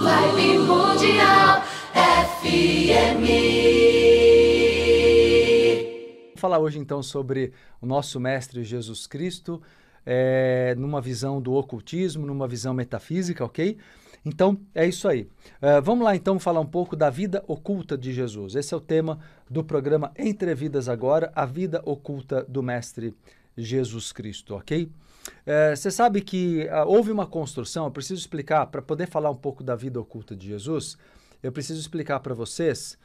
Vibe Mundial FM. Vou falar hoje então sobre o nosso Mestre Jesus Cristo, numa visão do ocultismo, numa visão metafísica, ok? Então, é isso aí. Vamos lá então falar um pouco da vida oculta de Jesus. Esse é o tema do programa Entre Vidas Agora, a vida oculta do Mestre Jesus Cristo, ok? Você sabe que houve uma construção, eu preciso explicar, para poder falar um pouco da vida oculta de Jesus, eu preciso explicar para vocês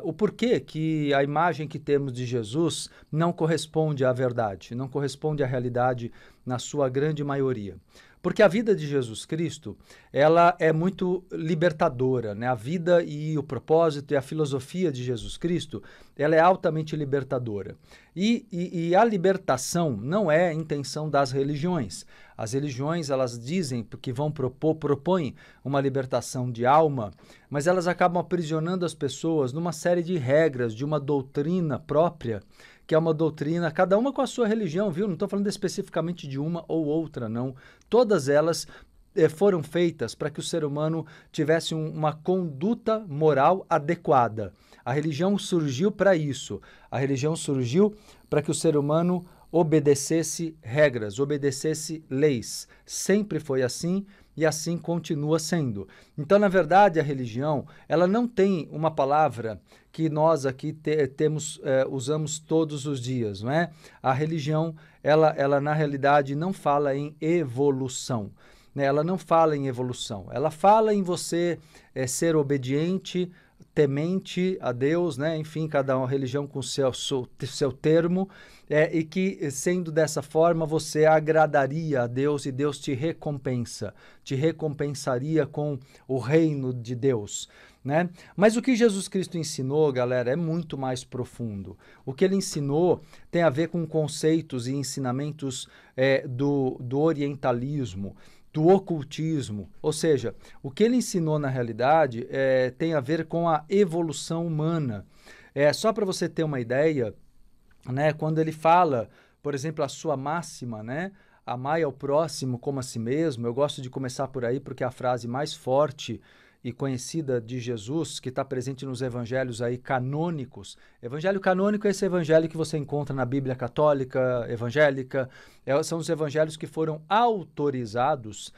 o porquê que a imagem que temos de Jesus não corresponde à verdade, não corresponde à realidade na sua grande maioria. Porque a vida de Jesus Cristo, ela é muito libertadora, né? A vida e o propósito e a filosofia de Jesus Cristo, ela é altamente libertadora. E a libertação não é a intenção das religiões. As religiões, elas dizem que propõem uma libertação de alma, mas elas acabam aprisionando as pessoas numa série de regras, de uma doutrina própria, que é uma doutrina, cada uma com a sua religião, viu? Não estou falando especificamente de uma ou outra, não. Todas elas foram feitas para que o ser humano tivesse uma conduta moral adequada. A religião surgiu para isso. A religião surgiu para que o ser humano obedecesse regras, obedecesse leis. Sempre foi assim e assim continua sendo. Então, na verdade, a religião, ela não tem uma palavra que nós aqui usamos todos os dias, não é? A religião, ela na realidade não fala em evolução, né? Ela não fala em evolução, ela fala em você ser obediente, temente a Deus, né? Enfim, cada uma religião com seu termo, e que, sendo dessa forma, você agradaria a Deus e Deus te recompensaria com o reino de Deus, né? Mas o que Jesus Cristo ensinou, galera, é muito mais profundo. O que ele ensinou tem a ver com conceitos e ensinamentos do orientalismo, do ocultismo, ou seja, o que ele ensinou na realidade tem a ver com a evolução humana. Só para você ter uma ideia, né, quando ele fala, por exemplo, a sua máxima, né, amai ao próximo como a si mesmo, eu gosto de começar por aí porque é a frase mais forte e conhecida de Jesus, que está presente nos evangelhos aí canônicos. Evangelho canônico é esse evangelho que você encontra na Bíblia católica, evangélica, são os evangelhos que foram autorizados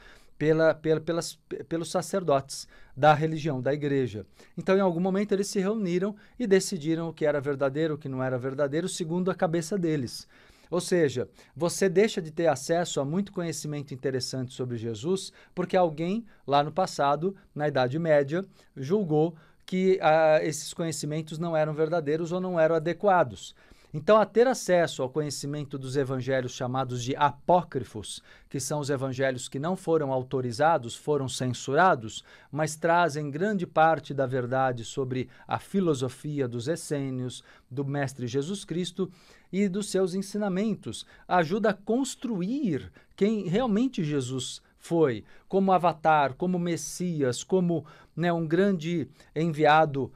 pelos sacerdotes da religião, da igreja. Então, em algum momento, eles se reuniram e decidiram o que era verdadeiro, o que não era verdadeiro, segundo a cabeça deles. Ou seja, você deixa de ter acesso a muito conhecimento interessante sobre Jesus porque alguém, lá no passado, na Idade Média, julgou que esses conhecimentos não eram verdadeiros ou não eram adequados. Então, a ter acesso ao conhecimento dos evangelhos chamados de apócrifos, que são os evangelhos que não foram autorizados, foram censurados, mas trazem grande parte da verdade sobre a filosofia dos essênios, do Mestre Jesus Cristo e dos seus ensinamentos, ajuda a construir quem realmente Jesus foi, como avatar, como Messias, como, né, um grande enviado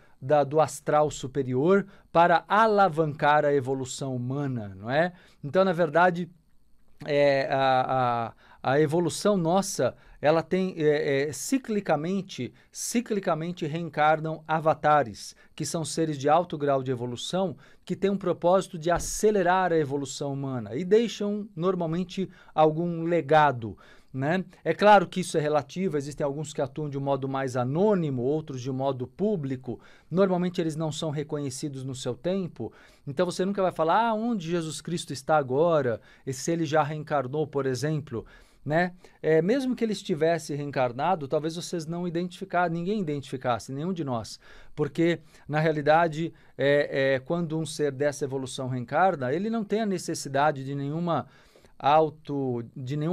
do astral superior para alavancar a evolução humana, não é? Então, na verdade, a evolução nossa, ela tem ciclicamente reencarnam avatares, que são seres de alto grau de evolução, que têm um propósito de acelerar a evolução humana e deixam normalmente algum legado, né? É claro que isso é relativo, existem alguns que atuam de um modo mais anônimo, outros de um modo público, normalmente eles não são reconhecidos no seu tempo, então você nunca vai falar onde Jesus Cristo está agora, e se ele já reencarnou, por exemplo, né? Mesmo que ele estivesse reencarnado, talvez vocês não identificassem, ninguém identificasse, nenhum de nós, porque na realidade, quando um ser dessa evolução reencarna, ele não tem a necessidade de nenhum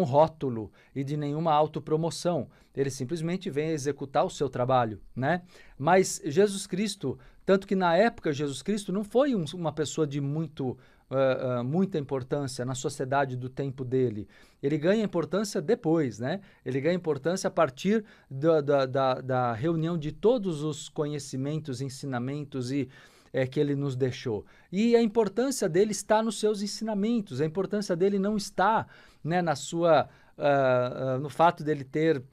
rótulo e de nenhuma autopromoção. Ele simplesmente vem executar o seu trabalho, né? Mas Jesus Cristo, tanto que na época Jesus Cristo não foi uma pessoa de muita importância na sociedade do tempo dele. Ele ganha importância depois, né? Ele ganha importância a partir da reunião de todos os conhecimentos, ensinamentos que ele nos deixou. E a importância dele está nos seus ensinamentos, a importância dele não está, né, no fato dele ter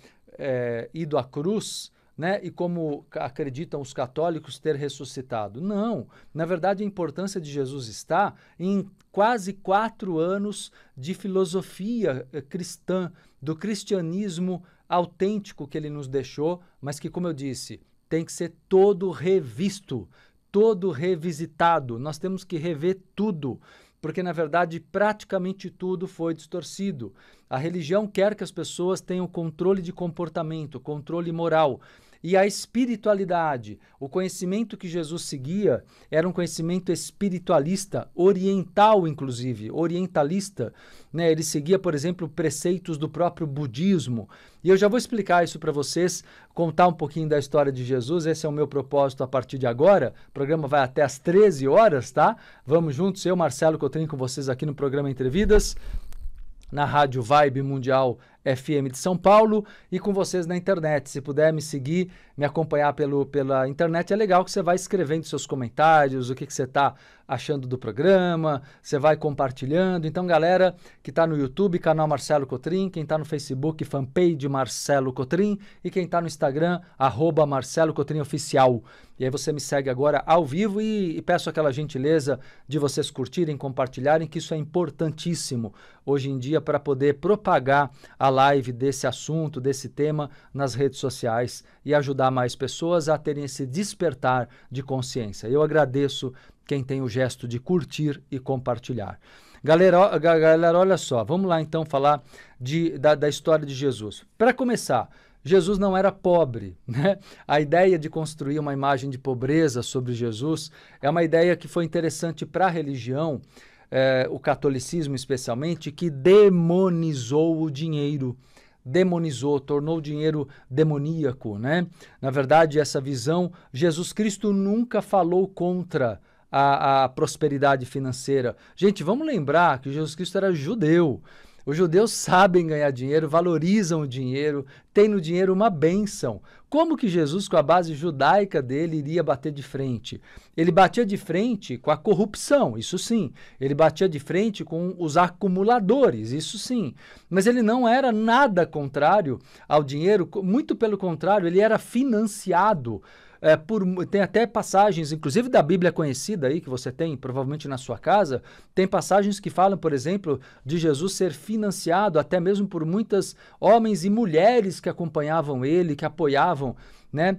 ido à cruz, né? E como acreditam os católicos, ter ressuscitado. Não. Na verdade, a importância de Jesus está em quase 4 anos de filosofia cristã, do cristianismo autêntico que ele nos deixou, mas que, como eu disse, tem que ser todo revisto, todo revisitado. Nós temos que rever tudo, porque, na verdade, praticamente tudo foi distorcido. A religião quer que as pessoas tenham controle de comportamento, controle moral. E a espiritualidade, o conhecimento que Jesus seguia, era um conhecimento espiritualista, oriental inclusive, orientalista, né? Ele seguia, por exemplo, preceitos do próprio budismo. E eu já vou explicar isso para vocês, contar um pouquinho da história de Jesus. Esse é o meu propósito a partir de agora. O programa vai até às 13 horas, tá? Vamos juntos, eu, Marcelo Cotrim, com vocês aqui no programa Entre Vidas, na Rádio Vibe Mundial FM de São Paulo e com vocês na internet. Se puder me seguir, me acompanhar pela internet, é legal que você vai escrevendo seus comentários, o que você está achando do programa, você vai compartilhando. Então, galera que está no YouTube, canal Marcelo Cotrim, quem está no Facebook, fanpage Marcelo Cotrim, e quem está no Instagram, @Marcelo Cotrim Oficial. E aí você me segue agora ao vivo e peço aquela gentileza de vocês curtirem, compartilharem, que isso é importantíssimo hoje em dia para poder propagar a live desse assunto, desse tema nas redes sociais e ajudar mais pessoas a terem esse despertar de consciência. Eu agradeço quem tem o gesto de curtir e compartilhar. Galera, olha só, vamos lá então falar da história de Jesus. Para começar, Jesus não era pobre, né? A ideia de construir uma imagem de pobreza sobre Jesus é uma ideia que foi interessante para a religião, o catolicismo especialmente, que demonizou o dinheiro. Demonizou, tornou o dinheiro demoníaco, né? Na verdade, essa visão, Jesus Cristo nunca falou contra a prosperidade financeira. Gente, vamos lembrar que Jesus Cristo era judeu. Os judeus sabem ganhar dinheiro, valorizam o dinheiro, tem no dinheiro uma bênção. Como que Jesus, com a base judaica dele, iria bater de frente? Ele batia de frente com a corrupção, isso sim. Ele batia de frente com os acumuladores, isso sim. Mas ele não era nada contrário ao dinheiro, muito pelo contrário, ele era financiado. Tem até passagens, inclusive da Bíblia conhecida aí, que você tem provavelmente na sua casa, tem passagens que falam, por exemplo, de Jesus ser financiado até mesmo por muitas homens e mulheres que acompanhavam ele, que apoiavam, né?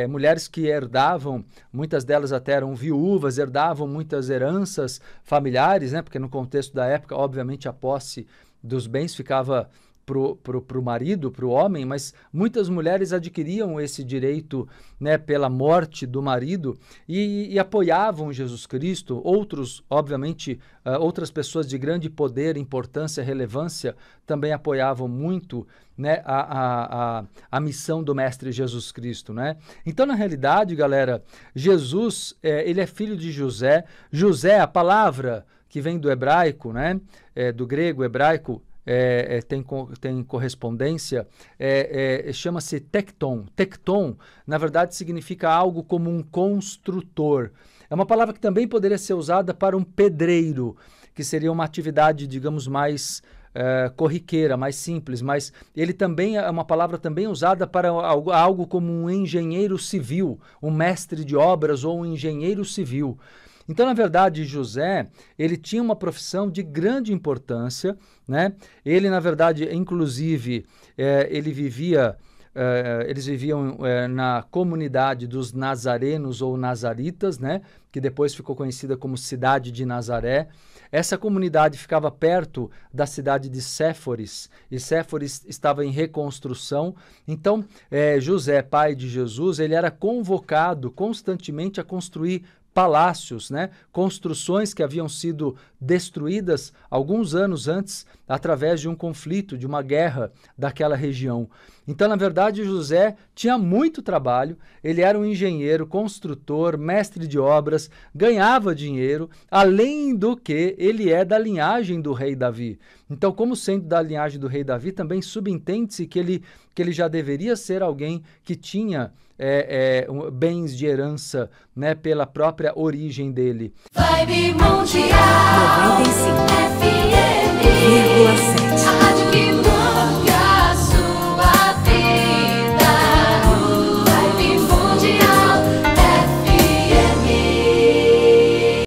Mulheres que herdavam, muitas delas até eram viúvas, herdavam muitas heranças familiares, né? Porque no contexto da época, obviamente, a posse dos bens ficava pro marido, pro homem, mas muitas mulheres adquiriam esse direito, né, pela morte do marido e apoiavam Jesus Cristo. Outros, obviamente, outras pessoas de grande poder, importância, relevância também apoiavam muito, né, a missão do Mestre Jesus Cristo, né? Então, na realidade, galera, Jesus, ele é filho de José. José, a palavra que vem do hebraico, né, do grego hebraico, tem correspondência, chama-se tecton. Tecton, na verdade, significa algo como um construtor. É uma palavra que também poderia ser usada para um pedreiro, que seria uma atividade, digamos, mais corriqueira, mais simples, mas ele também é uma palavra também usada para algo como um engenheiro civil, um mestre de obras ou um engenheiro civil. Então, na verdade, José, ele tinha uma profissão de grande importância, né? Ele, na verdade, inclusive, eles viviam na comunidade dos nazarenos ou nazaritas, né? Que depois ficou conhecida como cidade de Nazaré. Essa comunidade ficava perto da cidade de Séforis, e Séforis estava em reconstrução. Então, José, pai de Jesus, ele era convocado constantemente a construir palácios, né? Construções que haviam sido destruídas alguns anos antes através de um conflito, de uma guerra daquela região. Então, na verdade, José tinha muito trabalho, ele era um engenheiro, construtor, mestre de obras, ganhava dinheiro, além do que ele é da linhagem do rei Davi. Então, como sendo da linhagem do rei Davi, também subentende-se que ele já deveria ser alguém que tinha bens de herança, né, pela própria origem dele. Vibe Mundial 95,7. FM, a rádio que